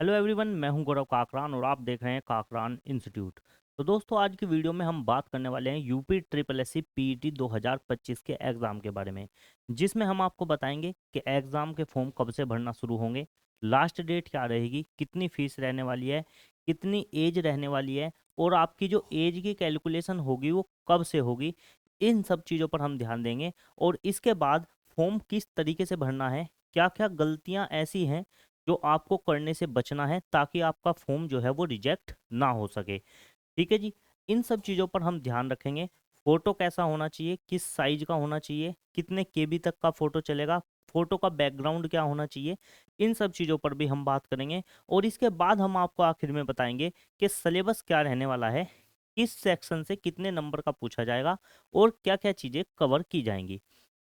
Hello everyone, मैं हूं गौरव काकरान और आप देख रहे हैं काकरान इंस्टीट्यूट। तो दोस्तों, आज की वीडियो में हम बात करने वाले हैं UP triple S C PET 2025 के एग्ज़ाम के बारे में, जिसमें हम आपको बताएंगे कि एग्ज़ाम के फॉर्म कब से भरना शुरू होंगे, लास्ट डेट क्या रहेगी, कितनी फीस रहने वाली है, कितनी एज रहने वाली है और आपकी जो एज की कैलकुलेशन होगी वो कब से होगी। इन सब चीज़ों पर हम ध्यान देंगे और इसके बाद फॉर्म किस तरीके से भरना है, क्या क्या गलतियाँ ऐसी हैं जो आपको करने से बचना है ताकि आपका फॉर्म जो है वो रिजेक्ट ना हो सके। ठीक है जी। इन सब चीज़ों पर हम ध्यान रखेंगे। फोटो कैसा होना चाहिए, किस साइज का होना चाहिए, कितने केबी तक का फोटो चलेगा, फोटो का बैकग्राउंड क्या होना चाहिए, इन सब चीज़ों पर भी हम बात करेंगे। और इसके बाद हम आपको आखिर में बताएंगे कि सिलेबस क्या रहने वाला है, किस सेक्शन से कितने नंबर का पूछा जाएगा और क्या क्या चीज़ें कवर की जाएंगी।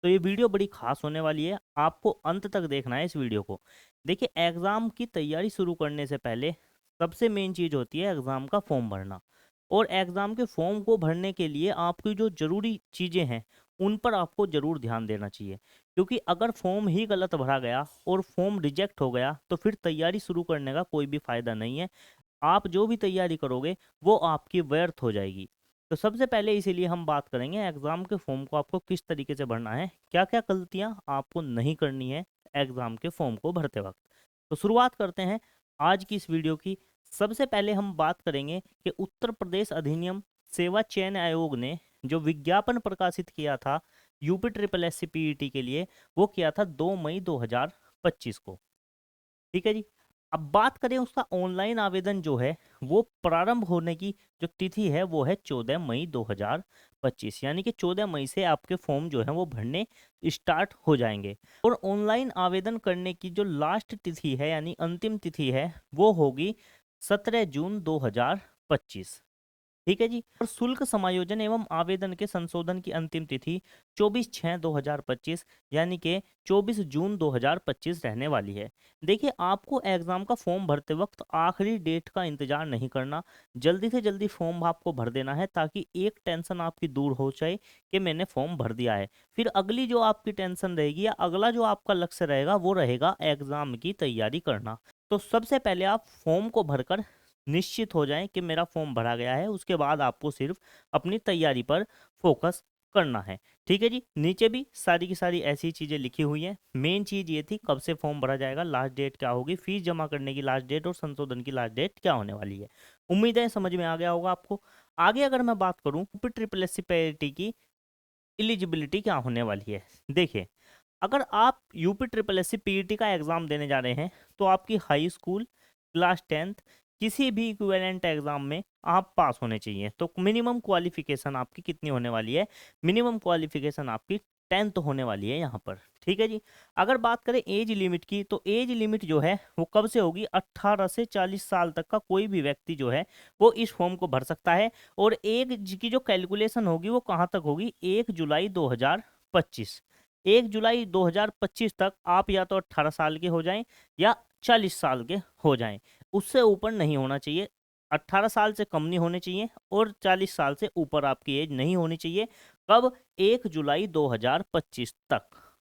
तो ये वीडियो बड़ी खास होने वाली है, आपको अंत तक देखना है इस वीडियो को। देखिए, एग्ज़ाम की तैयारी शुरू करने से पहले सबसे मेन चीज़ होती है एग्ज़ाम का फॉर्म भरना। और एग्ज़ाम के फॉर्म को भरने के लिए आपकी जो ज़रूरी चीज़ें हैं उन पर आपको ज़रूर ध्यान देना चाहिए, क्योंकि अगर फॉर्म ही गलत भरा गया और फॉर्म रिजेक्ट हो गया तो फिर तैयारी शुरू करने का कोई भी फ़ायदा नहीं है। आप जो भी तैयारी करोगे वो आपकी व्यर्थ हो जाएगी। तो सबसे पहले इसीलिए हम बात करेंगे एग्ज़ाम के फॉर्म को आपको किस तरीके से भरना है, क्या क्या गलतियां आपको नहीं करनी है एग्ज़ाम के फॉर्म को भरते वक्त। तो शुरुआत करते हैं आज की इस वीडियो की। सबसे पहले हम बात करेंगे कि उत्तर प्रदेश अधिनियम सेवा चयन आयोग ने जो विज्ञापन प्रकाशित किया था UP triple S C PET के लिए, वो किया था 2 मई 2025 को। ठीक है जी। अब बात करें उसका ऑनलाइन आवेदन जो है वो प्रारंभ होने की जो तिथि है वो है 14 मई 2025, यानी कि 14 मई से आपके फॉर्म जो है वो भरने स्टार्ट हो जाएंगे। और ऑनलाइन आवेदन करने की जो लास्ट तिथि है यानी अंतिम तिथि है वो होगी 17 जून 2025। ठीक है जी। और शुल्क समायोजन एवं आवेदन के संशोधन की अंतिम तिथि 24/6/2025 यानी कि 24 जून 2025 रहने वाली है। देखिए, आपको एग्जाम का फॉर्म भरते वक्त आखिरी डेट का इंतजार नहीं करना, जल्दी से जल्दी फॉर्म आपको भर देना है ताकि एक टेंशन आपकी दूर हो जाए कि मैंने फॉर्म भर दिया है। फिर अगली जो आपकी टेंशन रहेगी या अगला जो आपका लक्ष्य रहेगा वो रहेगा एग्जाम की तैयारी करना। तो सबसे पहले आप फॉर्म को भरकर निश्चित हो जाएं कि मेरा फॉर्म भरा गया है, उसके बाद आपको सिर्फ अपनी तैयारी पर फोकस करना है। ठीक है जी। नीचे भी सारी की सारी ऐसी चीज़ें लिखी हुई हैं। मेन चीज़ ये थी कब से फॉर्म भरा जाएगा, लास्ट डेट क्या होगी, फीस जमा करने की लास्ट डेट और संशोधन की लास्ट डेट क्या होने वाली है। उम्मीद है समझ में आ गया होगा आपको। आगे अगर मैं बात करूं ट्रिपल एस सी की एलिजिबिलिटी क्या होने वाली है। देखिए, अगर आप UP triple S C PET का एग्ज़ाम देने जा रहे हैं तो आपकी हाई स्कूल क्लास 10th किसी भी इक्विवेलेंट एग्ज़ाम में आप पास होने चाहिए। तो मिनिमम क्वालिफिकेशन आपकी कितनी होने वाली है, मिनिमम क्वालिफिकेशन आपकी 10th होने वाली है यहाँ पर। ठीक है जी। अगर बात करें एज लिमिट की तो एज लिमिट जो है वो कब से होगी, 18 से 40 साल तक का कोई भी व्यक्ति जो है वो इस फॉर्म को भर सकता है। और एज की जो कैलकुलेशन होगी वो कहाँ तक होगी, 1 जुलाई 2025। 1 जुलाई 2025 तक आप या तो 18 साल के हो जाएं या 40 साल के हो जाएं, उससे ऊपर नहीं होना चाहिए। 18 साल से कम नहीं होने चाहिए और 40 साल से ऊपर आपकी एज नहीं होनी चाहिए। कब, 1 जुलाई 2025 तक।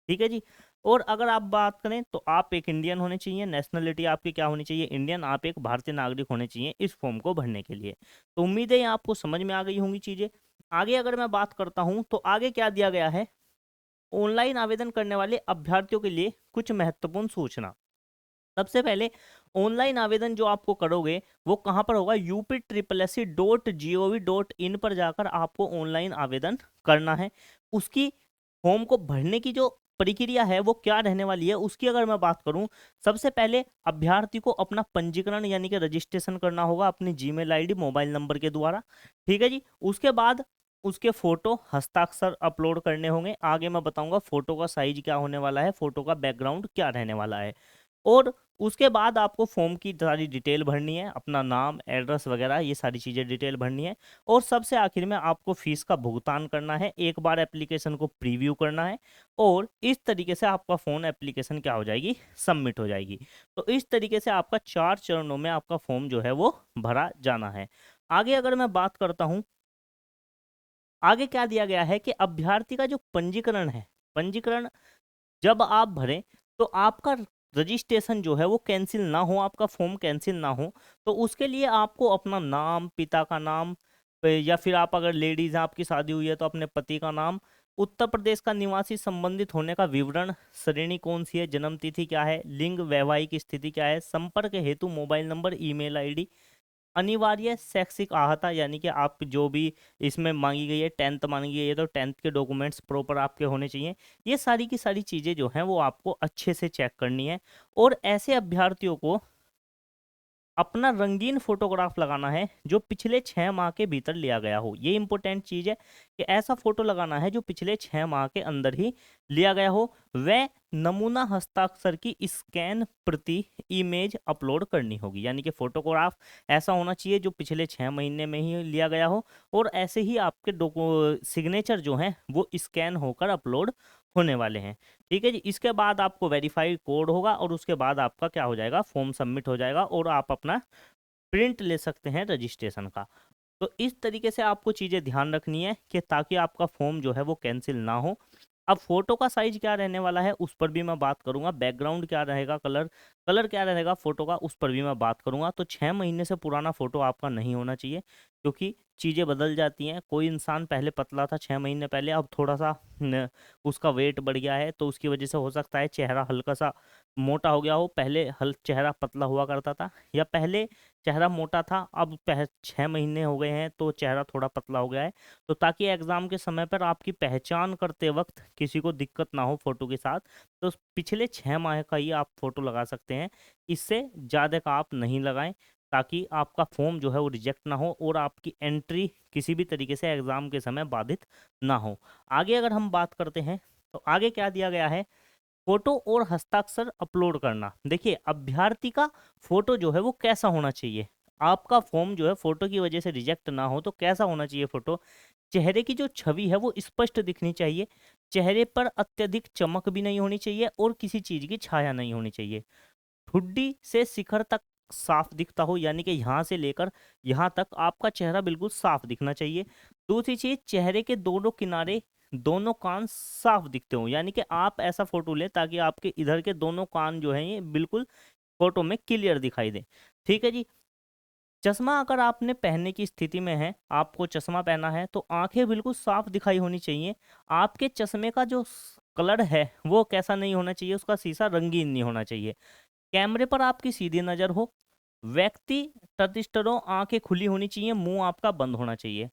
ठीक है जी। और अगर आप बात करें तो आप एक इंडियन होने चाहिए, नेशनलिटी आपकी क्या होनी चाहिए, इंडियन, आप एक भारतीय नागरिक होने चाहिए इस फॉर्म को भरने के लिए। तो उम्मीद है आपको समझ में आ गई होंगी चीज़ें। आगे अगर मैं बात करता हूं तो आगे क्या दिया गया है, ऑनलाइन आवेदन करने वाले अभ्यर्थियों के लिए कुछ महत्वपूर्ण सूचना। सबसे पहले, ऑनलाइन आवेदन जो आपको करोगे वो कहाँ पर होगा, UPSSC.gov.in पर जाकर आपको ऑनलाइन आवेदन करना है। उसकी फॉर्म को भरने की जो प्रक्रिया है वो क्या रहने वाली है उसकी अगर मैं बात करूं, सबसे पहले अभ्यर्थी को अपना पंजीकरण यानी कि रजिस्ट्रेशन करना होगा अपनी जीमेल आईडी मोबाइल नंबर के द्वारा। ठीक है जी। उसके बाद उसके फोटो हस्ताक्षर अपलोड करने होंगे। आगे मैं बताऊंगा फोटो का साइज क्या होने वाला है, फोटो का बैकग्राउंड क्या रहने वाला है। और उसके बाद आपको फॉर्म की सारी डिटेल भरनी है, अपना नाम एड्रेस वगैरह ये सारी चीज़ें डिटेल भरनी है। और सबसे आखिर में आपको फीस का भुगतान करना है, एक बार एप्लीकेशन को प्रीव्यू करना है और इस तरीके से आपका फ़ोन एप्लीकेशन क्या हो जाएगी, सबमिट हो जाएगी। तो इस तरीके से आपका 4 चरणों में आपका फॉर्म जो है वो भरा जाना है। आगे अगर मैं बात करता हूँ, आगे क्या दिया गया है कि अभ्यर्थी का जो पंजीकरण है, पंजीकरण जब आप भरें तो आपका रजिस्ट्रेशन जो है वो कैंसिल ना हो, आपका फॉर्म कैंसिल ना हो, तो उसके लिए आपको अपना नाम, पिता का नाम, या फिर आप अगर लेडीज हैं, आपकी शादी हुई है तो अपने पति का नाम, उत्तर प्रदेश का निवासी संबंधित होने का विवरण, श्रेणी कौन सी है, जन्म तिथि क्या है, लिंग वैवाहिक स्थिति क्या है, संपर्क हेतु मोबाइल नंबर, ईमेल आईडी, अनिवार्य शैक्षिक अर्हता यानी कि आप जो भी इसमें मांगी गई है, 10th मांगी गई है तो 10th के डॉक्यूमेंट्स प्रॉपर आपके होने चाहिए। ये सारी की सारी चीज़ें जो हैं वो आपको अच्छे से चेक करनी है। और ऐसे अभ्यर्थियों को अपना रंगीन फोटोग्राफ लगाना है जो पिछले 6 माह के भीतर लिया गया हो। ये इंपॉर्टेंट चीज है कि ऐसा फोटो लगाना है जो पिछले 6 माह के अंदर ही लिया गया हो। वह नमूना हस्ताक्षर की स्कैन प्रति इमेज अपलोड करनी होगी, यानी कि फोटोग्राफ ऐसा होना चाहिए जो पिछले 6 महीने में ही लिया गया हो, और ऐसे ही आपके सिग्नेचर जो हैं वो स्कैन होकर अपलोड होने वाले हैं। ठीक है जी। इसके बाद आपको वेरीफाइड कोड होगा और उसके बाद आपका क्या हो जाएगा, फॉर्म सबमिट हो जाएगा और आप अपना प्रिंट ले सकते हैं रजिस्ट्रेशन का। तो इस तरीके से आपको चीज़ें ध्यान रखनी है कि ताकि आपका फॉर्म जो है वो कैंसिल ना हो। अब फोटो का साइज क्या रहने वाला है उस पर भी मैं बात करूंगा, बैकग्राउंड क्या रहेगा, कलर कलर क्या रहेगा फोटो का उस पर भी मैं बात करूंगा। तो 6 महीने से पुराना फोटो आपका नहीं होना चाहिए, क्योंकि चीज़ें बदल जाती हैं। कोई इंसान पहले पतला था 6 महीने पहले, अब थोड़ा सा उसका वेट बढ़ गया है, तो उसकी वजह से हो सकता है चेहरा हल्का सा मोटा हो गया हो। पहले चेहरा पतला हुआ करता था, या पहले चेहरा मोटा था, अब 6 महीने हो गए हैं तो चेहरा थोड़ा पतला हो गया है। तो ताकि एग्जाम के समय पर आपकी पहचान करते वक्त किसी को दिक्कत ना हो फोटो के साथ, तो पिछले 6 माह का ही आप फोटो लगा सकते हैं। इससे ज़्यादा का आप नहीं लगाएं, ताकि आपका फॉर्म जो है वो रिजेक्ट ना हो और आपकी एंट्री किसी भी तरीके से एग्जाम के समय बाधित ना हो। आगे अगर हम बात करते हैं तो आगे क्या दिया गया है, फोटो और हस्ताक्षर अपलोड करना। देखिए, अभ्यर्थी का फोटो जो है वो कैसा होना चाहिए, आपका फॉर्म जो है फोटो की वजह से रिजेक्ट ना हो तो कैसा होना चाहिए फोटो। चेहरे की जो छवि है वो स्पष्ट दिखनी चाहिए, चेहरे पर अत्यधिक चमक भी नहीं होनी चाहिए और किसी चीज की छाया नहीं होनी चाहिए। ठुड्डी से शिखर तक साफ दिखता हो, यानी कि यहाँ से लेकर यहाँ तक आपका चेहरा बिल्कुल साफ दिखना चाहिए। दूसरी चीज, चेहरे के दोनों किनारे, दोनों कान साफ दिखते हो, यानी कि आप ऐसा फोटो लें ताकि आपके इधर के दोनों कान जो हैं ये बिल्कुल फोटो में क्लियर दिखाई दे। ठीक है जी। चश्मा अगर आपने पहनने की स्थिति में है, आपको चश्मा पहना है, तो आंखें बिल्कुल साफ दिखाई होनी चाहिए। आपके चश्मे का जो कलर है वो कैसा नहीं होना चाहिए, उसका शीशा रंगीन नहीं होना चाहिए। कैमरे पर आपकी सीधी नजर हो, व्यक्ति तटस्थों, आंखें खुली होनी चाहिए, मुंह आपका बंद होना चाहिए।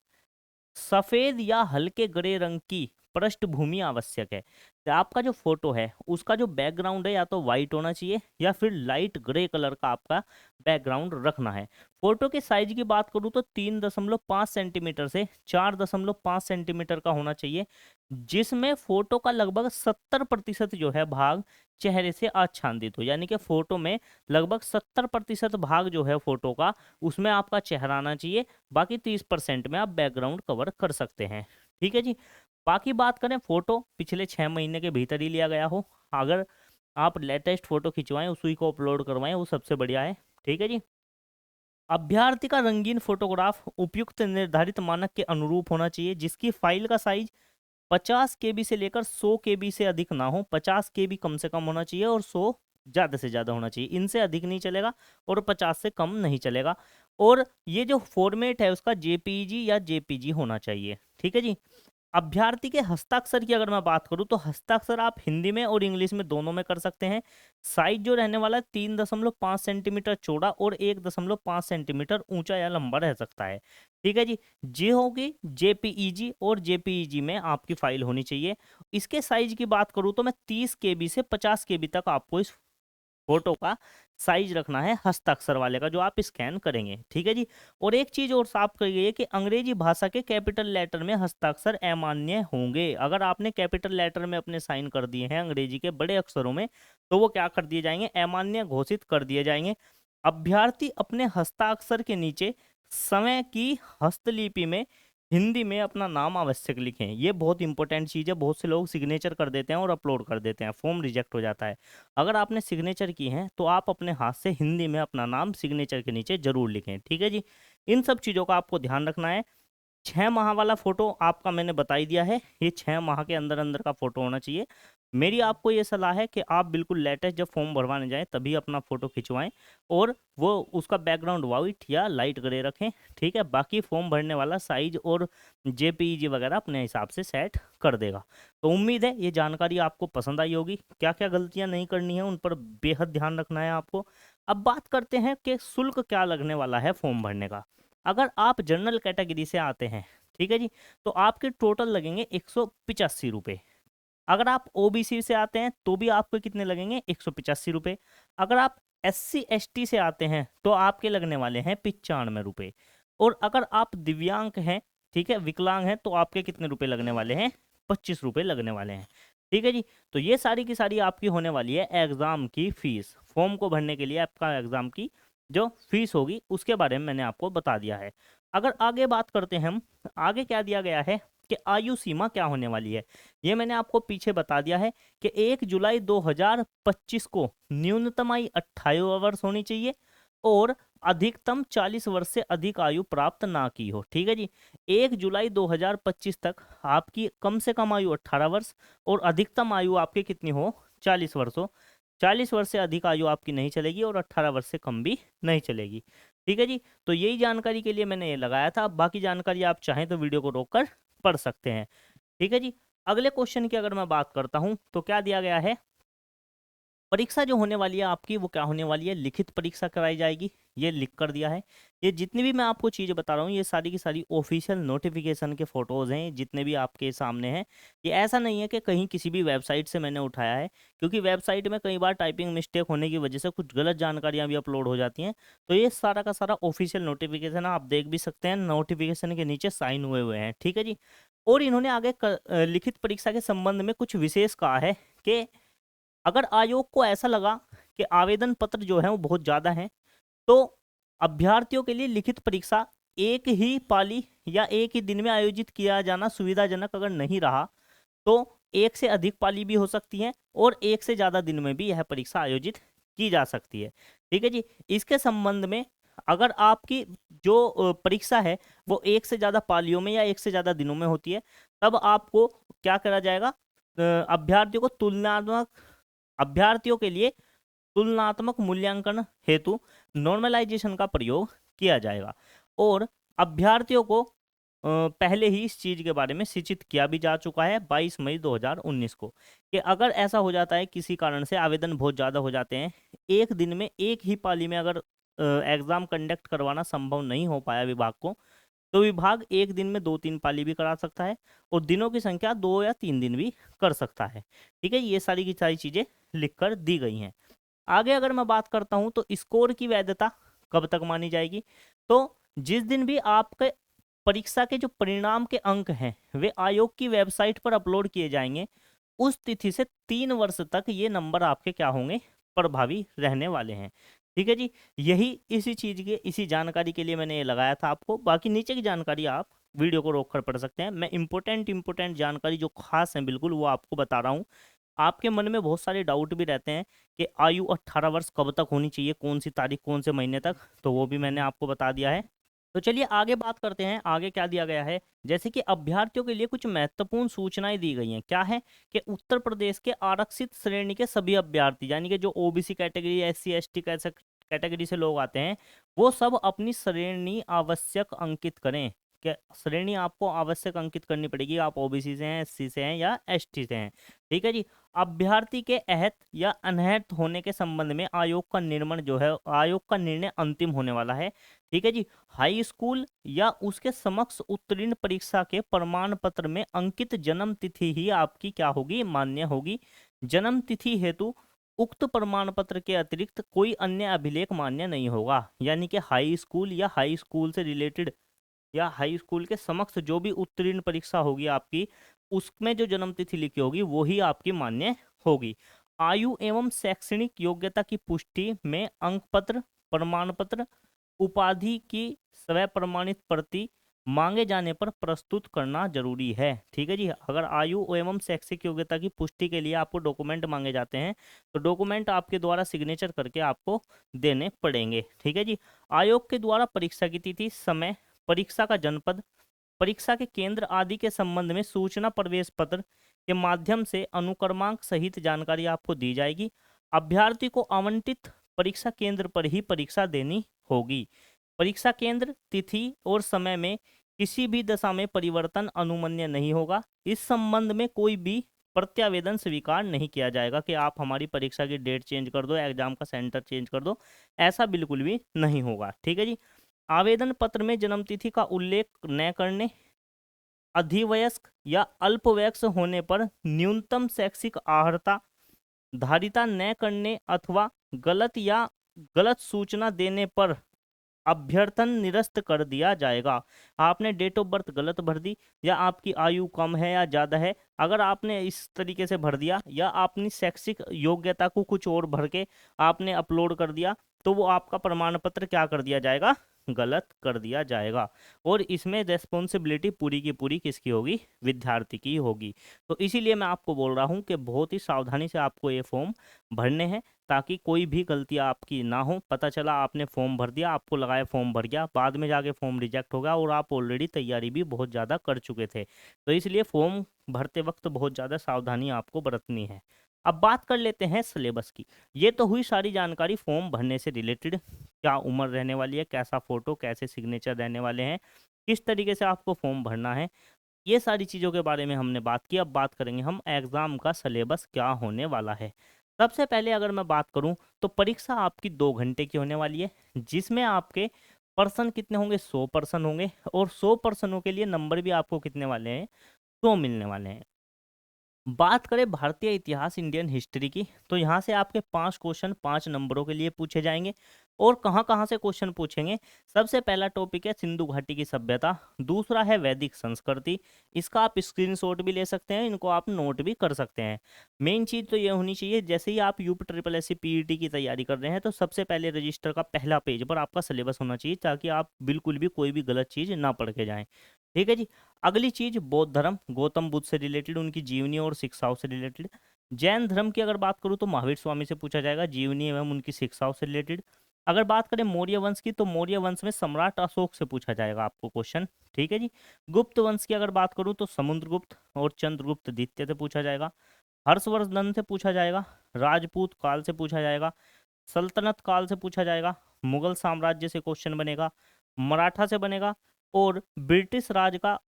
सफेद या हल्के ग्रे रंग की पृष्ठभूमि आवश्यक है। तो आपका जो फोटो है उसका जो बैकग्राउंड है या तो वाइट होना चाहिए या फिर लाइट ग्रे कलर का आपका बैकग्राउंड रखना है। फोटो के साइज की बात करूँ तो 3.5 सेंटीमीटर से 4.5 सेंटीमीटर का होना चाहिए, जिसमें फोटो का लगभग 70% जो है भाग चेहरे से आच्छादित हो, यानी कि फोटो में लगभग 70% भाग जो है फोटो का उसमें आपका चेहरा आना चाहिए। बाकी 30% में आप बैकग्राउंड कवर कर सकते हैं। ठीक है जी। बाकी बात करें, फोटो पिछले 6 महीने के भीतर ही लिया गया हो। अगर आप लेटेस्ट फोटो खिंचवाएं उसी को अपलोड करवाएं वो सबसे बढ़िया है। ठीक है जी। अभ्यर्थी का रंगीन फोटोग्राफ उपयुक्त निर्धारित मानक के अनुरूप होना चाहिए, जिसकी फाइल का साइज 50 KB से लेकर 100 KB से अधिक ना हो। 50 KB कम से कम होना चाहिए और 100 ज़्यादा से ज़्यादा होना चाहिए। इनसे अधिक नहीं चलेगा और 50 से कम नहीं चलेगा। और ये जो फॉर्मेट है उसका जेपीईजी या जेपीजी होना चाहिए। ठीक है जी। अभ्यर्थी के हस्ताक्षर की अगर मैं बात करूं तो हस्ताक्षर आप हिंदी में और इंग्लिश में दोनों में कर सकते हैं। साइज जो रहने वाला है 3.5 सेंटीमीटर चौड़ा और 1.5 सेंटीमीटर ऊंचा या लंबा रह सकता है। ठीक है जी। ये होगी जेपीईजी और जेपीईजी में आपकी फाइल होनी चाहिए। इसके साइज की बात करूं तो मैं 30 KB से 50 KB तक आपको इस फोटो का साइज रखना है, हस्ताक्षर वाले का जो आप स्कैन करेंगे। ठीक है जी। और एक चीज और साफ कही गई है कि अंग्रेजी भाषा के कैपिटल लेटर में हस्ताक्षर अमान्य होंगे। अगर आपने कैपिटल लेटर में अपने साइन कर दिए हैं अंग्रेजी के बड़े अक्षरों में, तो वो क्या कर दिए जाएंगे, अमान्य घोषित कर दिए जाएंगे। अभ्यर्थी अपने हस्ताक्षर के नीचे समय की हस्तलिपि में हिंदी में अपना नाम आवश्यक लिखें। ये बहुत इंपॉर्टेंट चीज़ है। बहुत से लोग सिग्नेचर कर देते हैं और अपलोड कर देते हैं, फॉर्म रिजेक्ट हो जाता है। अगर आपने सिग्नेचर की है तो आप अपने हाथ से हिंदी में अपना नाम सिग्नेचर के नीचे जरूर लिखें। ठीक है जी। इन सब चीज़ों का आपको ध्यान रखना है। 6 माह वाला फोटो आपका मैंने बता ही दिया है, ये 6 माह के अंदर अंदर का फोटो होना चाहिए। मेरी आपको ये सलाह है कि आप बिल्कुल लेटेस्ट जब फॉर्म भरवाने जाएं तभी अपना फ़ोटो खिंचवाएं और वो उसका बैकग्राउंड वाइट या लाइट ग्रे रखें, ठीक है। बाकी फॉर्म भरने वाला साइज और जेपीईजी वगैरह अपने हिसाब से सेट कर देगा। तो उम्मीद है ये जानकारी आपको पसंद आई होगी। क्या क्या गलतियां नहीं करनी है उन पर बेहद ध्यान रखना है आपको। अब बात करते हैं कि शुल्क क्या लगने वाला है फॉर्म भरने का। अगर आप जनरल कैटेगरी से आते हैं, ठीक है जी, तो आपके टोटल लगेंगे 185 रुपये। अगर आप ओबीसी से आते हैं तो भी आपको कितने लगेंगे, 185 रुपये। अगर आप SC ST से आते हैं तो आपके लगने वाले हैं 95 रुपये। और अगर आप दिव्यांग हैं, ठीक है, विकलांग हैं, तो आपके कितने रुपए लगने वाले हैं, 25 रुपये लगने वाले हैं, ठीक है जी। तो ये सारी की सारी आपकी होने वाली है एग्जाम की फीस। फॉर्म को भरने के लिए आपका एग्जाम की जो फीस होगी उसके बारे में मैंने आपको बता दिया है। अगर आगे बात करते हैं हम, आगे क्या दिया गया है कि आयु सीमा क्या होने वाली है, ये मैंने आपको पीछे बता दिया है कि 1 जुलाई 2025 को न्यूनतम आयु 28 वर्ष होनी चाहिए और अधिकतम 40 वर्ष से अधिक आयु प्राप्त ना की हो, ठीक है जी। 1 जुलाई 2025 तक आपकी कम से कम आयु 18 वर्ष और अधिकतम आयु आपकी कितनी हो, 40 वर्ष हो। 40 वर्ष से अधिक आयु आपकी नहीं चलेगी और 18 वर्ष से कम भी नहीं चलेगी, ठीक है जी। तो यही जानकारी के लिए मैंने ये लगाया था। बाकी जानकारी आप चाहें तो वीडियो को रोककर पढ़ सकते हैं, ठीक है जी। अगले क्वेश्चन की अगर मैं बात करता हूं तो क्या दिया गया है, परीक्षा जो होने वाली है आपकी वो क्या होने वाली है, लिखित परीक्षा कराई जाएगी, ये लिख कर दिया है। ये जितनी भी मैं आपको चीज़ें बता रहा हूँ ये सारी की सारी ऑफिशियल नोटिफिकेशन के फोटोज़ हैं जितने भी आपके सामने हैं। ये ऐसा नहीं है कि कहीं किसी भी वेबसाइट से मैंने उठाया है, क्योंकि वेबसाइट में कई बार टाइपिंग मिस्टेक होने की वजह से कुछ गलत जानकारियाँ भी अपलोड हो जाती हैं। तो ये सारा का सारा ऑफिशियल नोटिफिकेशन आप देख भी सकते हैं, नोटिफिकेशन के नीचे साइन हुए हुए हैं, ठीक है जी। और इन्होंने आगे लिखित परीक्षा के संबंध में कुछ विशेष कहा है कि अगर आयोग को ऐसा लगा कि आवेदन पत्र जो है वो बहुत ज़्यादा हैं तो अभ्यर्थियों के लिए लिखित परीक्षा एक ही पाली या एक ही दिन में आयोजित किया जाना सुविधाजनक अगर नहीं रहा तो एक से अधिक पाली भी हो सकती है और एक से ज़्यादा दिन में भी यह परीक्षा आयोजित की जा सकती है, ठीक है जी। इसके संबंध में अगर आपकी जो परीक्षा है वो एक से ज़्यादा पालियों में या एक से ज़्यादा दिनों में होती है तब आपको क्या करा जाएगा, अभ्यर्थियों को तुलनात्मक अभ्यर्थियों के लिए तुलनात्मक मूल्यांकन हेतु नॉर्मलाइजेशन का प्रयोग किया जाएगा। और अभ्यर्थियों को पहले ही इस चीज़ के बारे में सूचित किया भी जा चुका है 22 मई 2019 को कि अगर ऐसा हो जाता है किसी कारण से आवेदन बहुत ज़्यादा हो जाते हैं, एक दिन में एक ही पाली में अगर एग्ज़ाम कंडक्ट करवाना संभव नहीं हो पाया विभाग को, तो विभाग एक दिन में 2-3 पाली भी करा सकता है और दिनों की संख्या 2 या 3 दिन भी कर सकता है, ठीक है। ये सारी की सारी चीज़ें लिख कर दी गई हैं। आगे अगर मैं बात करता हूं तो स्कोर की वैधता कब तक मानी जाएगी, तो जिस दिन भी आपके परीक्षा के जो परिणाम के अंक हैं वे आयोग की वेबसाइट पर अपलोड किए जाएंगे उस तिथि से 3 वर्ष तक ये नंबर आपके क्या होंगे, प्रभावी रहने वाले हैं, ठीक है जी। यही इसी चीज के इसी जानकारी के लिए मैंने ये लगाया था आपको। बाकी नीचे की जानकारी आप वीडियो को रोक कर पढ़ सकते हैं। मैं इंपोर्टेंट जानकारी जो खास है बिल्कुल वो आपको बता रहा हूँ। आपके मन में बहुत सारे डाउट भी रहते हैं कि आयु 18 वर्ष कब तक होनी चाहिए, कौन सी तारीख, कौन से महीने तक, तो वो भी मैंने आपको बता दिया है। तो चलिए आगे बात करते हैं, आगे क्या दिया गया है। जैसे कि अभ्यर्थियों के लिए कुछ महत्वपूर्ण सूचनाएं दी गई हैं। क्या है कि उत्तर प्रदेश के आरक्षित श्रेणी के सभी अभ्यर्थी यानी कि जो OBC category, SC ST category से लोग आते हैं वो सब अपनी श्रेणी आवश्यक अंकित करें। क्या श्रेणी आपको आवश्यक अंकित करनी पड़ेगी, आप ओबीसी से हैं, SC से हैं या ST से हैं, ठीक है जी। अभ्यर्थी के अहत या अनहत होने के संबंध में आयोग का निर्णय जो है, आयोग का निर्णय अंतिम होने वाला है, ठीक है जी। हाई स्कूल या उसके समक्ष उत्तीर्ण परीक्षा के प्रमाण पत्र में अंकित जन्म तिथि ही आपकी क्या होगी, मान्य होगी। जन्म तिथि हेतु उक्त प्रमाण पत्र के अतिरिक्त कोई अन्य अभिलेख मान्य नहीं होगा। यानी कि हाई स्कूल या हाई स्कूल से रिलेटेड या हाई स्कूल के समक्ष जो भी उत्तीर्ण परीक्षा होगी आपकी उसमें जो जन्म तिथि लिखी होगी वो ही आपकी मान्य होगी। आयु एवं शैक्षणिक योग्यता की पुष्टि में अंक पत्र, प्रमाण पत्र, उपाधि की स्वयं प्रमाणित प्रति मांगे जाने पर प्रस्तुत करना जरूरी है, ठीक है जी। अगर आयु एवं शैक्षिक योग्यता की पुष्टि के लिए आपको डॉक्यूमेंट मांगे जाते हैं तो डॉक्यूमेंट आपके द्वारा सिग्नेचर करके आपको देने पड़ेंगे, ठीक है जी। आयोग के द्वारा परीक्षा की तिथि, समय, परीक्षा का जनपद, परीक्षा के केंद्र आदि के संबंध में सूचना प्रवेश पत्र के माध्यम से अनुक्रमांक सहित जानकारी आपको दी जाएगी। अभ्यर्थी को आवंटित परीक्षा केंद्र पर ही परीक्षा देनी होगी। परीक्षा केंद्र, तिथि और समय में किसी भी दशा में परिवर्तन अनुमन्य नहीं होगा। इस संबंध में कोई भी प्रत्यावेदन स्वीकार नहीं किया जाएगा कि आप हमारी परीक्षा की डेट चेंज कर दो, एग्जाम का सेंटर चेंज कर दो, ऐसा बिल्कुल भी नहीं होगा। ठीक है जी। आवेदन पत्र में जन्म तिथि का उल्लेख न करने, अधिवयस्क या अल्पवयस्क होने पर न्यूनतम शैक्षिक अर्हता धारिता न करने अथवा गलत सूचना देने पर अभ्यर्थन निरस्त कर दिया जाएगा। आपने डेट ऑफ बर्थ गलत भर दी, या आपकी आयु कम है या ज़्यादा है, अगर आपने इस तरीके से भर दिया या अपनी शैक्षिक योग्यता को कुछ और भर के आपने अपलोड कर दिया, तो वो आपका प्रमाण पत्र क्या कर दिया जाएगा, गलत कर दिया जाएगा। और इसमें रेस्पॉन्सिबिलिटी पूरी की पूरी किसकी होगी, विद्यार्थी की होगी। तो इसीलिए मैं आपको बोल रहा हूँ कि बहुत ही सावधानी से आपको ये फॉर्म भरने हैं, ताकि कोई भी गलती आपकी ना हो। पता चला आपने फॉर्म भर दिया, आपको लगाया फॉर्म भर गया, बाद में जाके फॉर्म रिजेक्ट हो गया और आप ऑलरेडी तैयारी भी बहुत ज़्यादा कर चुके थे। तो इसलिए फॉर्म भरते वक्त बहुत ज़्यादा सावधानी आपको बरतनी है। अब बात कर लेते हैं सिलेबस की। ये तो हुई सारी जानकारी फॉर्म भरने से रिलेटेड, क्या उम्र रहने वाली है, कैसा फोटो, कैसे सिग्नेचर रहने वाले हैं, किस तरीके से आपको फॉर्म भरना है, ये सारी चीज़ों के बारे में हमने बात की। अब बात करेंगे हम एग्ज़ाम का सिलेबस क्या होने वाला है। सबसे पहले अगर मैं बात करूं तो परीक्षा आपकी 2 घंटे की होने वाली है, जिसमें आपके पर्सन कितने होंगे, 100 पर्सन होंगे, और 100 पर्सनों के लिए नंबर भी आपको कितने वाले हैं, 100 मिलने वाले हैं। बात करें भारतीय इतिहास, इंडियन हिस्ट्री की, तो यहाँ से आपके 5 क्वेश्चन 5 नंबरों के लिए पूछे जाएंगे। और कहाँ कहाँ से क्वेश्चन पूछेंगे, सबसे पहला टॉपिक है सिंधु घाटी की सभ्यता, दूसरा है वैदिक संस्कृति। इसका आप स्क्रीनशॉट भी ले सकते हैं, इनको आप नोट भी कर सकते हैं। मेन चीज़ तो ये होनी चाहिए, जैसे ही आप UP triple S C PET की तैयारी कर रहे हैं, तो सबसे पहले रजिस्टर का पहला पेज पर आपका सिलेबस होना चाहिए, ताकि आप बिल्कुल भी कोई भी गलत चीज़ ना पढ़ के जाएं। ठीक है जी। अगली चीज बौद्ध धर्म, गौतम बुद्ध से रिलेटेड, उनकी जीवनी और शिक्षाओं से रिलेटेड। जैन धर्म की अगर बात करूँ तो महावीर स्वामी से पूछा जाएगा, जीवनी एवं उनकी शिक्षाओं से रिलेटेड। अगर बात करें मौर्य वंश की, तो मौर्य वंश में सम्राट अशोक से पूछा जाएगा आपको क्वेश्चन। ठीक है जी। गुप्त वंश की अगर बात करूँ तो समुद्रगुप्त और चंद्रगुप्त द्वितीय से पूछा जाएगा। हर्षवर्धन से पूछा जाएगा, राजपूत काल से पूछा जाएगा, सल्तनत काल से पूछा जाएगा, मुगल साम्राज्य से क्वेश्चन बनेगा, मराठा से बनेगा, और ब्रिटिश राज का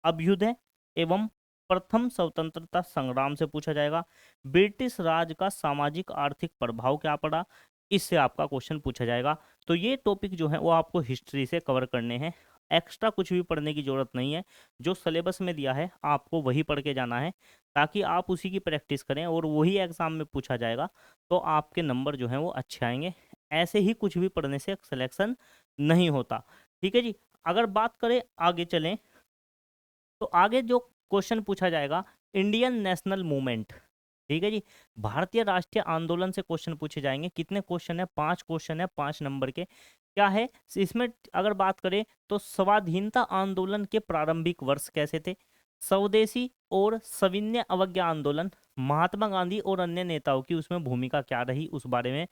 अभ्युदय एवं प्रथम स्वतंत्रता संग्राम से पूछा जाएगा। ब्रिटिश राज का सामाजिक आर्थिक प्रभाव क्या पड़ा, इससे आपका क्वेश्चन पूछा जाएगा। तो ये टॉपिक जो है वो आपको हिस्ट्री से कवर करने हैं, एक्स्ट्रा कुछ भी पढ़ने की जरूरत नहीं है। जो सिलेबस में दिया है आपको वही पढ़ के जाना है, ताकि आप उसी की प्रैक्टिस करें और वही एग्जाम में पूछा जाएगा, तो आपके नंबर जो हैं वो अच्छे आएंगे। ऐसे ही कुछ भी पढ़ने से सिलेक्शन नहीं होता। ठीक है जी। अगर बात करें आगे चलें, तो आगे जो क्वेश्चन पूछा जाएगा, इंडियन नेशनल मूवमेंट। ठीक है जी। भारतीय राष्ट्रीय आंदोलन से क्वेश्चन पूछे जाएंगे। कितने क्वेश्चन है, 5 क्वेश्चन है, 5 नंबर के। क्या है इसमें, अगर बात करें तो स्वाधीनता आंदोलन के प्रारंभिक वर्ष कैसे थे, स्वदेशी और सविनय अवज्ञा आंदोलन, महात्मा गांधी और अन्य नेताओं की उसमें भूमिका क्या रही उस बारे में,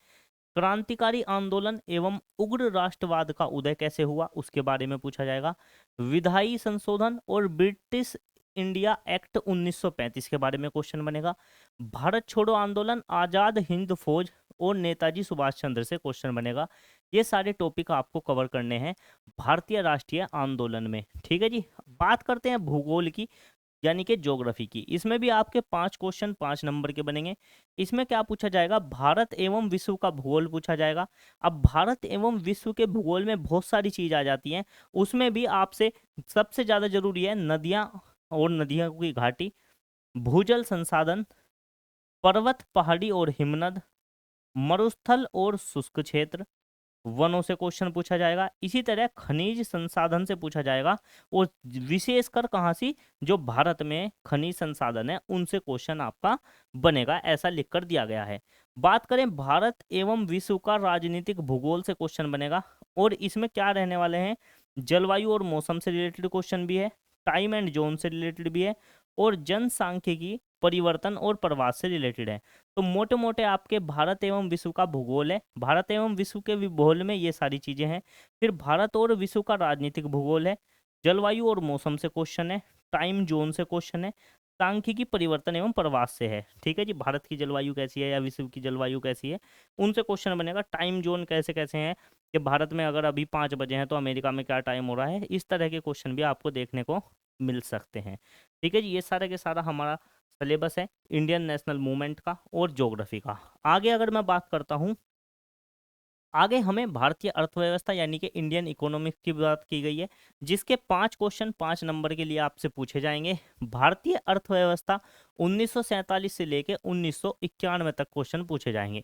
क्रांतिकारी आंदोलन एवं उग्र राष्ट्रवाद का उदय कैसे हुआ उसके बारे में पूछा जाएगा, विधायी संशोधन और ब्रिटिश इंडिया एक्ट 1935 के बारे में क्वेश्चन बनेगा, भारत छोड़ो आंदोलन, आजाद हिंद फौज और नेताजी सुभाष चंद्र से क्वेश्चन बनेगा। ये सारे टॉपिक आपको कवर करने हैं भारतीय राष्ट्रीय आंदोलन में। ठीक है जी। बात करते हैं भूगोल की, यानी कि ज्योग्राफी की। इसमें भी आपके 5 क्वेश्चन 5 नंबर के बनेंगे। इसमें क्या पूछा जाएगा, भारत एवं विश्व का भूगोल पूछा जाएगा। अब भारत एवं विश्व के भूगोल में बहुत सारी चीज आ जाती हैं, उसमें भी आपसे सबसे ज्यादा जरूरी है नदियां और नदियों की घाटी, भूजल संसाधन, पर्वत पहाड़ी और हिमनद, मरुस्थल और शुष्क क्षेत्र, वनों से क्वेश्चन पूछा जाएगा। इसी तरह खनिज संसाधन से पूछा जाएगा, और विशेषकर कहाँ से, जो भारत में खनिज संसाधन है उनसे क्वेश्चन आपका बनेगा, ऐसा लिखकर दिया गया है। बात करें भारत एवं विश्व का राजनीतिक भूगोल से क्वेश्चन बनेगा, और इसमें क्या रहने वाले हैं, जलवायु और मौसम से रिलेटेड क्वेश्चन भी है, टाइम एंड जोन से रिलेटेड भी है, और जनसांख्यिकी परिवर्तन और प्रवास से रिलेटेड है। तो मोटे मोटे आपके भारत एवं विश्व का भूगोल है, भारत एवं विश्व के भूगोल में ये सारी चीजें हैं। फिर भारत और विश्व का राजनीतिक भूगोल है, जलवायु और मौसम से क्वेश्चन है, टाइम जोन से क्वेश्चन है, सांख्यिकी परिवर्तन एवं प्रवास से है। ठीक है जी, भारत की जलवायु कैसी है या विश्व की जलवायु कैसी है, उनसे क्वेश्चन बनेगा। टाइम जोन कैसे कैसे हैं, कि भारत में अगर अभी 5 बजे हैं तो अमेरिका में क्या टाइम हो रहा है, इस तरह के क्वेश्चन भी आपको देखने को मिल सकते हैं। ठीक है जी, ये सारा के सारा हमारा सिलेबस है इंडियन नेशनल मूवमेंट का और ज्योग्राफी का। आगे अगर मैं बात करता हूँ, आगे हमें भारतीय अर्थव्यवस्था यानी कि इंडियन इकोनॉमिक्स की बात की गई है, जिसके 5 क्वेश्चन 5 नंबर के लिए आपसे पूछे जाएंगे। भारतीय अर्थव्यवस्था 1947 से लेके 1991 तक क्वेश्चन पूछे जाएंगे।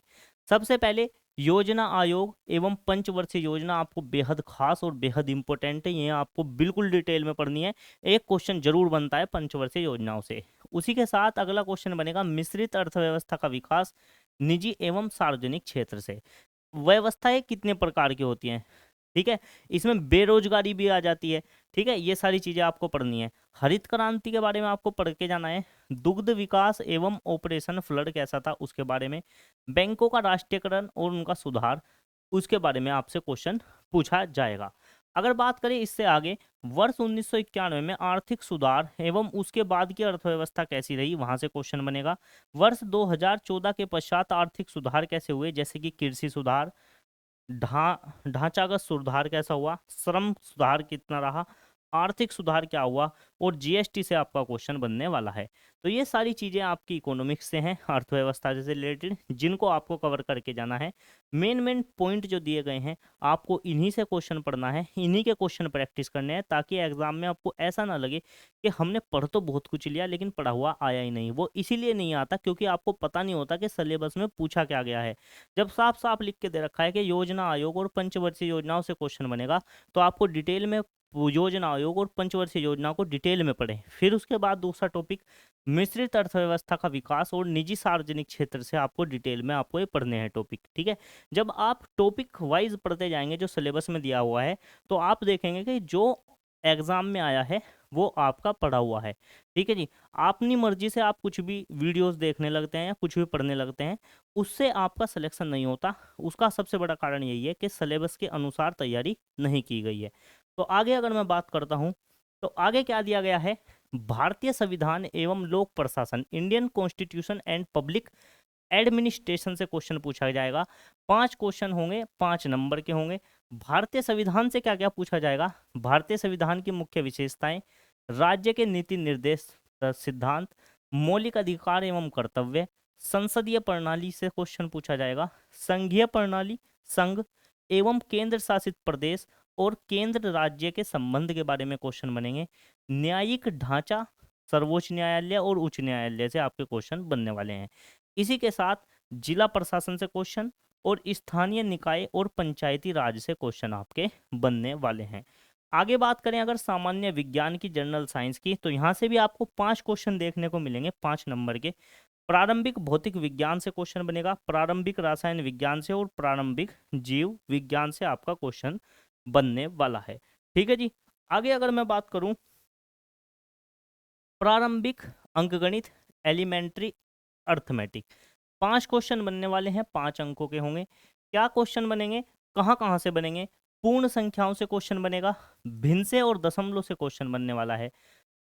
सबसे पहले योजना आयोग एवं पंचवर्षीय योजना आपको बेहद खास और बेहद इंपॉर्टेंट है, ये आपको बिल्कुल डिटेल में पढ़नी है। एक क्वेश्चन जरूर बनता है पंचवर्षीय योजनाओं से। उसी के साथ अगला क्वेश्चन बनेगा मिश्रित अर्थव्यवस्था का विकास निजी एवं सार्वजनिक क्षेत्र से। व्यवस्थाएं कितने प्रकार की होती हैं, ठीक है, इसमें बेरोजगारी भी आ जाती है। ठीक है, ये सारी चीजें आपको पढ़नी है। हरित क्रांति के बारे में आपको पढ़ के जाना है। दुग्ध विकास एवं ऑपरेशन फ्लड कैसा था उसके बारे में। बैंकों का राष्ट्रीयकरण और उनका सुधार, उसके बारे में आपसे क्वेश्चन पूछा जाएगा। अगर बात करें इससे आगे, वर्ष 1991 में आर्थिक सुधार एवं उसके बाद की अर्थव्यवस्था कैसी रही, वहां से क्वेश्चन बनेगा। वर्ष 2014 के पश्चात आर्थिक सुधार कैसे हुए, जैसे कि कृषि सुधार, ढांचागत सुधार कैसा हुआ, श्रम सुधार कितना रहा, आर्थिक सुधार क्या हुआ, और जीएसटी से आपका क्वेश्चन बनने वाला है। तो ये सारी चीजें आपकी इकोनॉमिक्स से हैं, अर्थव्यवस्था से रिलेटेड, जिनको आपको कवर करके जाना है। मेन मेन पॉइंट जो दिए गए हैं आपको इन्हीं से क्वेश्चन पढ़ना है, इन्हीं के क्वेश्चन प्रैक्टिस करने हैं, ताकि एग्जाम में आपको ऐसा ना लगे कि हमने पढ़ तो बहुत कुछ लिया लेकिन पढ़ा हुआ आया ही नहीं। वो इसीलिए नहीं आता क्योंकि आपको पता नहीं होता कि सिलेबस में पूछा क्या गया है। जब साफ साफ लिख के दे रखा है कि योजना आयोग और पंचवर्षीय योजनाओं से क्वेश्चन बनेगा, तो आपको डिटेल में वो योजना आयोग और पंचवर्षीय योजना को डिटेल में पढ़ें। फिर उसके बाद दूसरा टॉपिक मिश्रित अर्थव्यवस्था का विकास और निजी सार्वजनिक क्षेत्र से आपको डिटेल में आपको ये पढ़ने हैं टॉपिक। ठीक है, जब आप टॉपिक वाइज पढ़ते जाएंगे जो सिलेबस में दिया हुआ है, तो आप देखेंगे कि जो एग्जाम में आया है वो आपका पढ़ा हुआ है। ठीक है जी, अपनी मर्जी से आप कुछ भी वीडियोस देखने लगते हैं या कुछ भी पढ़ने लगते हैं, उससे आपका सिलेक्शन नहीं होता। उसका सबसे बड़ा कारण यही है कि सिलेबस के अनुसार तैयारी नहीं की गई है। तो आगे अगर मैं बात करता हूं, तो आगे क्या दिया गया है, भारतीय संविधान एवं लोक प्रशासन, Indian constitution and public administration से क्वेश्चन पूछा जाएगा। 5 क्वेश्चन होंगे, 5 नंबर के होंगे। भारतीय संविधान से क्या क्या पूछा जाएगा, भारतीय संविधान की मुख्य विशेषताएं, राज्य के नीति निर्देश सिद्धांत, मौलिक अधिकार एवं कर्तव्य, संसदीय प्रणाली से क्वेश्चन पूछा जाएगा, संघीय प्रणाली, संघ एवं केंद्र शासित प्रदेश और केंद्र राज्य के संबंध के बारे में क्वेश्चन बनेंगे। न्यायिक ढांचा, सर्वोच्च न्यायालय और उच्च न्यायालय से आपके क्वेश्चन बनने वाले हैं। इसी के साथ जिला प्रशासन से क्वेश्चन और स्थानीय निकाय और पंचायती राज से क्वेश्चन आपके बनने वाले हैं। आगे बात करें अगर सामान्य विज्ञान की, जनरल साइंस की, तो यहाँ से भी आपको 5 क्वेश्चन देखने को मिलेंगे, 5 नंबर के। प्रारंभिक भौतिक विज्ञान से क्वेश्चन बनेगा, प्रारंभिक रसायन विज्ञान से और प्रारंभिक जीव विज्ञान से आपका क्वेश्चन बनने वाला है। ठीक है जी, आगे अगर मैं बात करूं, प्रारंभिक अंकगणित, एलिमेंट्री अर्थमेटिक, 5 क्वेश्चन बनने वाले हैं, 5 अंकों के होंगे। क्या क्वेश्चन बनेंगे, कहाँ कहाँ से बनेंगे, पूर्ण संख्याओं से क्वेश्चन बनेगा, भिन्न से और दशमलव से क्वेश्चन बनने वाला है,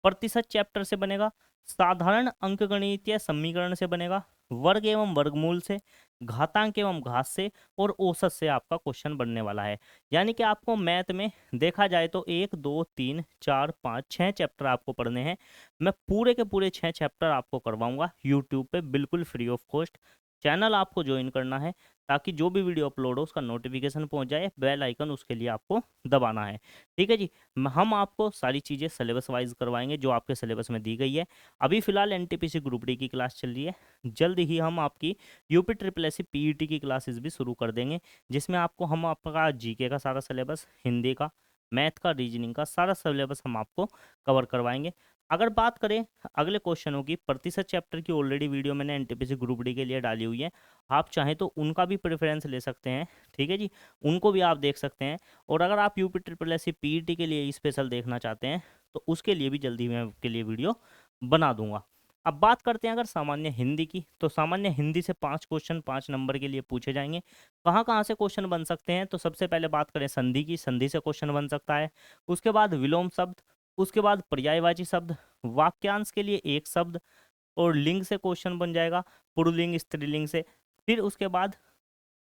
प्रतिशत चैप्टर से बनेगा, साधारण अंकगणितीय समीकरण से बनेगा, वर्ग एवं वर्गमूल से, घातांक एवं घात से और औसत से आपका क्वेश्चन बनने वाला है। यानी कि आपको मैथ में देखा जाए तो 1 2 3 4 5 6 चैप्टर आपको पढ़ने हैं। मैं पूरे के पूरे 6 चैप्टर आपको करवाऊंगा यूट्यूब पे बिल्कुल फ्री ऑफ कॉस्ट। चैनल आपको ज्वाइन करना है ताकि जो भी वीडियो अपलोड हो उसका नोटिफिकेशन पहुंच जाए, बेल आइकन उसके लिए आपको दबाना है। ठीक है जी, हम आपको सारी चीज़ें सिलेबस वाइज करवाएंगे जो आपके सिलेबस में दी गई है। अभी फिलहाल एनटीपीसी ग्रुप डी की क्लास चल रही है, जल्द ही हम आपकी यूपी ट्रिपल एससी पीईटी की क्लासेस भी शुरू कर देंगे, जिसमें आपको हम आपका जीके का सारा सिलेबस, हिंदी का, मैथ का, रीजनिंग का सारा सिलेबस हम आपको कवर करवाएंगे। अगर बात करें अगले क्वेश्चनों की, प्रतिशत चैप्टर की ऑलरेडी वीडियो मैंने एनटीपीसी ग्रुप डी के लिए डाली हुई है, आप चाहें तो उनका भी प्रेफरेंस ले सकते हैं। ठीक है जी, उनको भी आप देख सकते हैं। और अगर आप यूपी ट्रिपल एससी पीईटी के लिए स्पेशल देखना चाहते हैं तो उसके लिए भी जल्दी मैं आपके लिए वीडियो बना दूंगा। अब बात करते हैं अगर सामान्य हिंदी की, तो सामान्य हिंदी से 5 क्वेश्चन 5 नंबर के लिए पूछे जाएंगे। कहाँ कहाँ से क्वेश्चन बन सकते हैं, तो सबसे पहले बात करें संधि की, संधि से क्वेश्चन बन सकता है। उसके बाद विलोम शब्द, उसके बाद पर्यायवाची शब्द, वाक्यांश के लिए एक शब्द और लिंग से क्वेश्चन बन जाएगा, पुल्लिंग स्त्रीलिंग से। फिर उसके बाद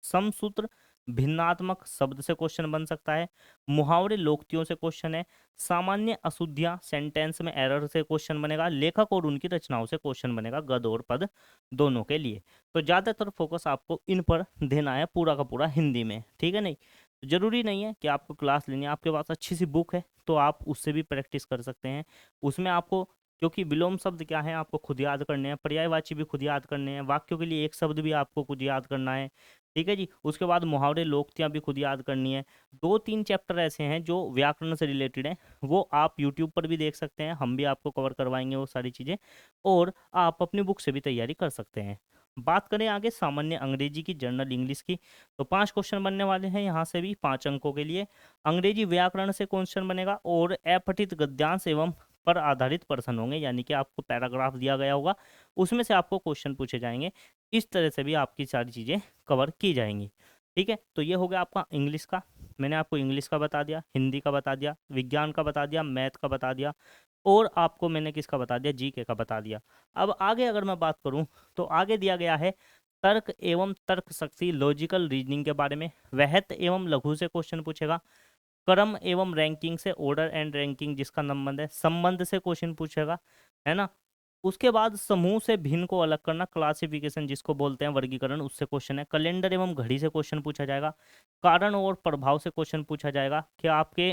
समसूत्र भिन्नात्मक शब्द से क्वेश्चन बन सकता है, मुहावरे लोकोक्तियों से क्वेश्चन है, सामान्य अशुद्धियां सेंटेंस में एरर से क्वेश्चन बनेगा, लेखक और उनकी रचनाओं से क्वेश्चन बनेगा, गद और पद दोनों के लिए। तो ज्यादातर फोकस आपको इन पर देना है पूरा का पूरा हिंदी में, ठीक है। नहीं तो जरूरी नहीं है कि आपको क्लास लेनी है, आपके पास अच्छी सी बुक है तो आप उससे भी प्रैक्टिस कर सकते हैं। उसमें आपको, क्योंकि विलोम शब्द क्या है आपको खुद याद करने हैं, पर्यायवाची भी खुद याद करने हैं, वाक्यों के लिए एक शब्द भी आपको खुद याद करना है, ठीक है जी। उसके बाद मुहावरे लोकोक्तियां भी खुद याद करनी है। 2-3 चैप्टर ऐसे हैं जो व्याकरण से रिलेटेड हैं, वो आप यूट्यूब पर भी देख सकते हैं, हम भी आपको कवर करवाएंगे वो सारी चीज़ें, और आप अपनी बुक से भी तैयारी कर सकते हैं। बात करें आगे सामान्य अंग्रेजी की, जनरल इंग्लिश की, तो 5 क्वेश्चन बनने वाले हैं यहाँ से भी 5 अंकों के लिए। अंग्रेजी व्याकरण से क्वेश्चन बनेगा और अपठित गद्यांश एवं पर आधारित प्रश्न होंगे, यानी कि आपको पैराग्राफ दिया गया होगा उसमें से आपको क्वेश्चन पूछे जाएंगे। इस तरह से भी आपकी सारी चीज़ें कवर की जाएंगी, ठीक है। तो ये हो गया आपका इंग्लिश का, मैंने आपको इंग्लिश का बता दिया, हिंदी का बता दिया, विज्ञान का बता दिया, मैथ का बता दिया, और आपको मैंने किसका बता दिया, जीके का बता दिया। अब आगे अगर मैं बात करूं तो आगे दिया गया है तर्क एवं तर्क शक्ति, लॉजिकल रीजनिंग के बारे में। वहत एवं लघु से क्वेश्चन पूछेगा, क्रम एवं रैंकिंग से, ऑर्डर एंड रैंकिंग जिसका संबंध है, संबंध से क्वेश्चन पूछेगा, है ना। उसके बाद समूह से भिन्न को अलग करना, क्लासिफिकेशन जिसको बोलते हैं, वर्गीकरण, उससे क्वेश्चन है। कैलेंडर एवं घड़ी से क्वेश्चन पूछा जाएगा। कारण और प्रभाव से क्वेश्चन पूछा जाएगा कि आपके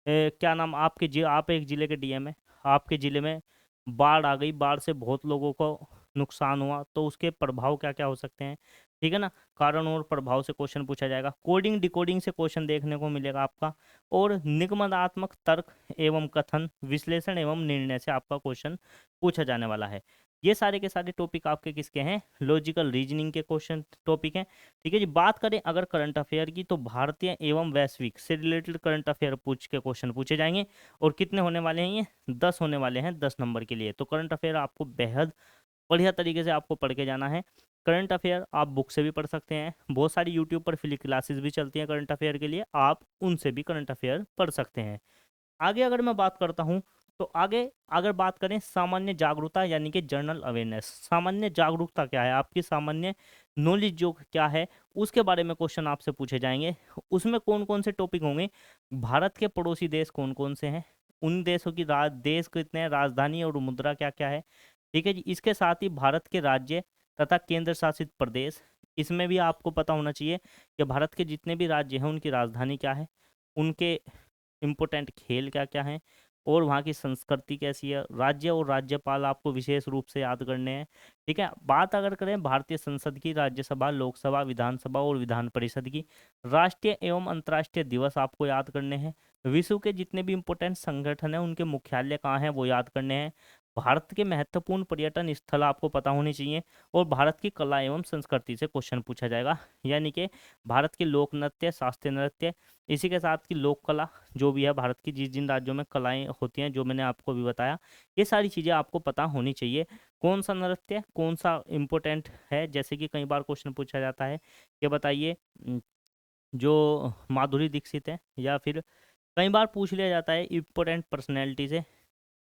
क्या नाम, आप एक जिले के डीएम है, आपके जिले में बाढ़ आ गई, बाढ़ से बहुत लोगों को नुकसान हुआ, तो उसके प्रभाव क्या क्या हो सकते हैं, ठीक है ना। कारण और प्रभाव से क्वेश्चन पूछा जाएगा। कोडिंग डिकोडिंग से क्वेश्चन देखने को मिलेगा आपका, और निगमनात्मक तर्क एवं कथन, विश्लेषण एवं निर्णय से आपका क्वेश्चन पूछा जाने वाला है। ये सारे के सारे टॉपिक आपके किसके हैं, लॉजिकल रीजनिंग के क्वेश्चन टॉपिक हैं, ठीक है जी। बात करें अगर करंट अफेयर की, तो भारतीय एवं वैश्विक से रिलेटेड करंट अफेयर पूछ के क्वेश्चन पूछे जाएंगे, और कितने होने वाले हैं, ये 10 होने वाले हैं, 10 नंबर के लिए। तो करंट अफेयर आपको बेहद बढ़िया तरीके से आपको पढ़ के जाना है। करंट अफेयर आप बुक से भी पढ़ सकते हैं, बहुत सारी यूट्यूब पर फ्री क्लासेस भी चलती हैं करंट अफेयर के लिए, आप उनसे भी करंट अफेयर पढ़ सकते हैं। आगे अगर मैं बात करता हूँ, तो आगे अगर बात करें सामान्य जागरूकता यानी कि जनरल अवेयरनेस, सामान्य जागरूकता क्या है, आपकी सामान्य नॉलेज जो क्या है उसके बारे में क्वेश्चन आपसे पूछे जाएंगे। उसमें कौन कौन से टॉपिक होंगे, भारत के पड़ोसी देश कौन कौन से हैं, उन देशों की देश कितने हैं, राजधानी और मुद्रा क्या क्या है, ठीक है जी। इसके साथ ही भारत के राज्य तथा केंद्र शासित प्रदेश, इसमें भी आपको पता होना चाहिए कि भारत के जितने भी राज्य हैं उनकी राजधानी क्या है, उनके इम्पोर्टेंट खेल क्या क्या हैं, और वहाँ की संस्कृति कैसी है। राज्य और राज्यपाल आपको विशेष रूप से याद करने हैं, ठीक है। बात अगर करें भारतीय संसद की, राज्यसभा, लोकसभा, विधानसभा और विधान परिषद की, राष्ट्रीय एवं अंतर्राष्ट्रीय दिवस आपको याद करने हैं, विश्व के जितने भी इम्पोर्टेंट संगठन हैं उनके मुख्यालय कहाँ हैं वो याद करने हैं, भारत के महत्वपूर्ण पर्यटन स्थल आपको पता होने चाहिए, और भारत की कला एवं संस्कृति से क्वेश्चन पूछा जाएगा, यानी कि भारत के लोक नृत्य, शास्त्रीय नृत्य, इसी के साथ की लोक कला जो भी है भारत की, जिस जिन राज्यों में कलाएं होती हैं जो मैंने आपको भी बताया, ये सारी चीज़ें आपको पता होनी चाहिए। कौन सा नृत्य कौन सा इम्पोर्टेंट है, जैसे कि कई बार क्वेश्चन पूछा जाता है कि बताइए जो माधुरी दीक्षित है, या फिर कई बार पूछ लिया जाता है इम्पोर्टेंट पर्सनैलिटी से,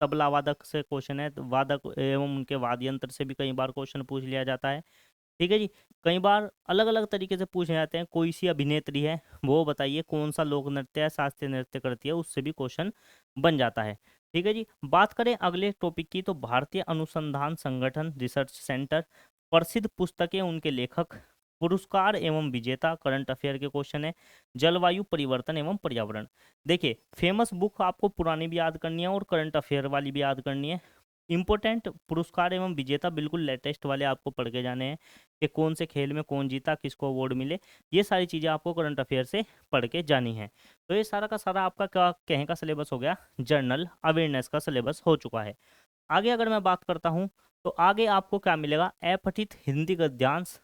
तबला वादक से क्वेश्चन है, तो वादक एवं उनके वाद्य यंत्र से भी कई बार क्वेश्चन पूछ लिया जाता है, ठीक है जी। कई बार अलग अलग तरीके से पूछे जाते हैं, कोई सी अभिनेत्री है वो बताइए कौन सा लोक नृत्य है, शास्त्रीय नृत्य करती है, उससे भी क्वेश्चन बन जाता है, ठीक है जी। बात करें अगले टॉपिक की, तो भारतीय अनुसंधान संगठन, रिसर्च सेंटर, प्रसिद्ध पुस्तकें, उनके लेखक, पुरस्कार एवं विजेता, करंट अफेयर के क्वेश्चन है, जलवायु परिवर्तन एवं पर्यावरण। देखिए फेमस बुक आपको पुरानी भी याद करनी है और करंट अफेयर वाली भी याद करनी है। इंपॉर्टेंट पुरस्कार एवं विजेता बिल्कुल लेटेस्ट वाले आपको पढ़ के जाने हैं कि कौन से खेल में कौन जीता, किसको अवार्ड मिले, ये सारी चीज़ें आपको करंट अफेयर से पढ़ के जानी है। तो ये सारा का सारा आपका क्या कहें का सिलेबस हो गया, जनरल अवेयरनेस का सिलेबस हो चुका है। आगे अगर मैं बात करता हूँ, तो आगे आपको क्या मिलेगा, अपठित हिंदी गद्यांश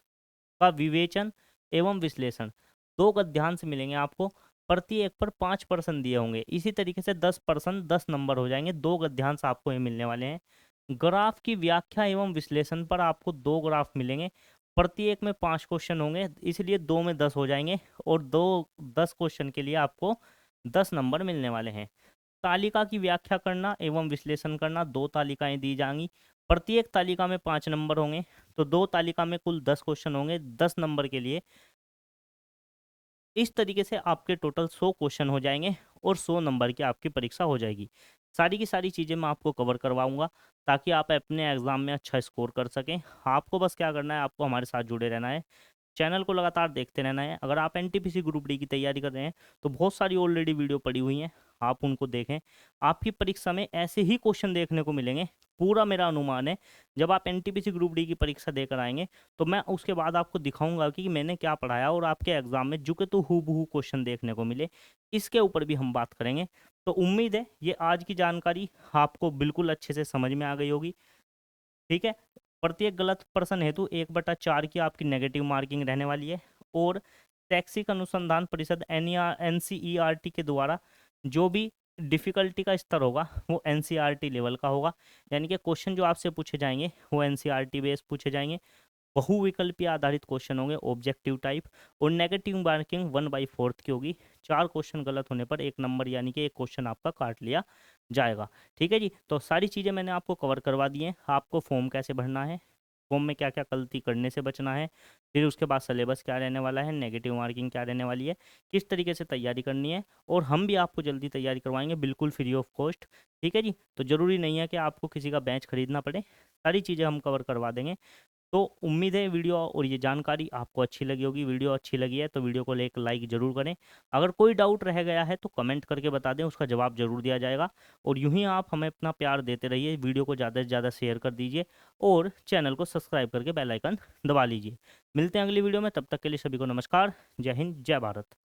का विवेचन एवं विश्लेषण, 2 गद्यांश मिलेंगे आपको, प्रति एक पर 5% दिए होंगे, इसी तरीके से 10%, 10 नंबर हो जाएंगे, 2 गद्यांश आपको ये मिलने वाले हैं। ग्राफ की व्याख्या एवं विश्लेषण पर आपको 2 ग्राफ मिलेंगे, प्रति एक में 5 क्वेश्चन होंगे, इसलिए 2 में 10 हो जाएंगे, और 10 क्वेश्चन के लिए आपको 10 नंबर मिलने वाले हैं। तालिका की व्याख्या करना एवं विश्लेषण करना। 2 तालिकाएं दी जाएंगी, प्रत्येक तालिका में 5 नंबर होंगे, तो 2 तालिका में कुल 10 क्वेश्चन होंगे 10 नंबर के लिए। इस तरीके से आपके टोटल 100 क्वेश्चन हो जाएंगे और 100 नंबर की आपकी परीक्षा हो जाएगी। सारी की सारी चीज़ें मैं आपको कवर करवाऊंगा ताकि आप अपने एग्ज़ाम में अच्छा स्कोर कर सकें। आपको बस क्या करना है, आपको हमारे साथ जुड़े रहना है, चैनल को लगातार देखते रहना है। अगर आप एनटीपीसी ग्रुप डी की तैयारी कर रहे हैं तो बहुत सारी ऑलरेडी वीडियो पड़ी हुई हैं, आप उनको देखें। आपकी परीक्षा में ऐसे ही क्वेश्चन देखने को मिलेंगे, पूरा मेरा अनुमान है। जब आप एनटीपीसी ग्रुप डी की परीक्षा देकर आएंगे तो मैं उसके बाद आपको दिखाऊंगा कि मैंने क्या पढ़ाया और आपके एग्जाम में जो कि तो हूबहू क्वेश्चन देखने को मिले, इसके ऊपर भी हम बात करेंगे। तो उम्मीद है ये आज की जानकारी आपको बिल्कुल अच्छे से समझ में आ गई होगी। ठीक है, प्रत्येक गलत प्रश्न हेतु 1/4 की आपकी नेगेटिव मार्किंग रहने वाली है। और शैक्षिक अनुसंधान परिषद एनसीईआरटी के द्वारा जो भी डिफिकल्टी का स्तर होगा वो एनसीईआरटी लेवल का होगा, यानी कि क्वेश्चन जो आपसे पूछे जाएंगे वो एनसीईआरटी बेस्ड पूछे जाएंगे। बहुविकल्पीय आधारित क्वेश्चन होंगे ऑब्जेक्टिव टाइप, और नेगेटिव मार्किंग 1/4 की होगी। 4 क्वेश्चन गलत होने पर 1 नंबर, यानी कि एक क्वेश्चन आपका काट लिया जाएगा। ठीक है जी, तो सारी चीज़ें मैंने आपको कवर करवा दी हैं। आपको फॉर्म कैसे भरना है, फॉर्म में क्या क्या गलती करने से बचना है, फिर उसके बाद सिलेबस क्या रहने वाला है, नेगेटिव मार्किंग क्या रहने वाली है, किस तरीके से तैयारी करनी है, और हम भी आपको जल्दी तैयारी करवाएंगे बिल्कुल फ्री ऑफ कॉस्ट। ठीक है जी, तो ज़रूरी नहीं है कि आपको किसी का बैच खरीदना पड़े, सारी चीज़ें हम कवर करवा देंगे। तो उम्मीद है वीडियो और ये जानकारी आपको अच्छी लगी होगी। वीडियो अच्छी लगी है तो वीडियो को एक लाइक जरूर करें। अगर कोई डाउट रह गया है तो कमेंट करके बता दें, उसका जवाब जरूर दिया जाएगा। और यूं ही आप हमें अपना प्यार देते रहिए, वीडियो को ज़्यादा से ज़्यादा शेयर कर दीजिए और चैनल को सब्सक्राइब करके बेल आइकन दबा लीजिए। मिलते हैं अगली वीडियो में, तब तक के लिए सभी को नमस्कार। जय हिंद, जय भारत।